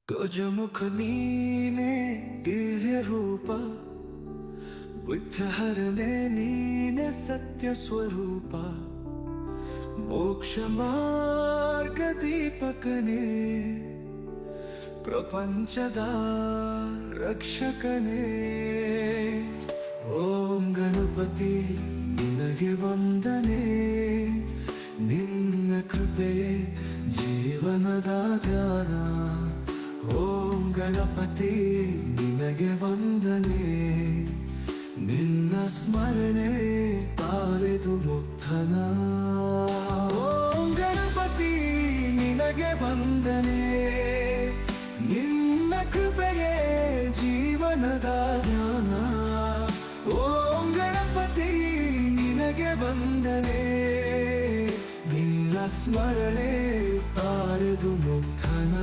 ಗಜಮುಖ ನೀನೆ ದಿವ್ಯ ರೂಪ, ವಿಠ್ಠಲನೇ ನೀನೆ ಸತ್ಯ ಸ್ವರೂಪ, ಮೋಕ್ಷ ಮಾರ್ಗ ದೀಪಕನೇ, ಪ್ರಪಂಚದ ರಕ್ಷಕನೇ. ಓಂ ಗಣಪತಿ ನಿನಗೆ ವಂದನೆ, ನಿನ್ನ ಕೃಪೆಯೇ ಜೀವನದ ಧ್ಯಾನ. ಓಂ ಗಣಪತಿ ನಿನಗೆ ವಂದನೆ, ನಿನ್ನ ಸ್ಮರಣೆ ತಾರೆದು ಮುಕ್ತನ. ಓಂ ಗಣಪತಿ ನಿನಗೆ ವಂದನೆ, ನಿನ್ನ ಕೃಪೆಯೇ ಜೀವನದ ಧ್ಯಾನ. ಓಂ ಗಣಪತಿ ನಿನಗೆ ವಂದನೆ, ನಿನ್ನ ಸ್ಮರಣೆ ತಾರೆದು ಮುಕ್ತನ.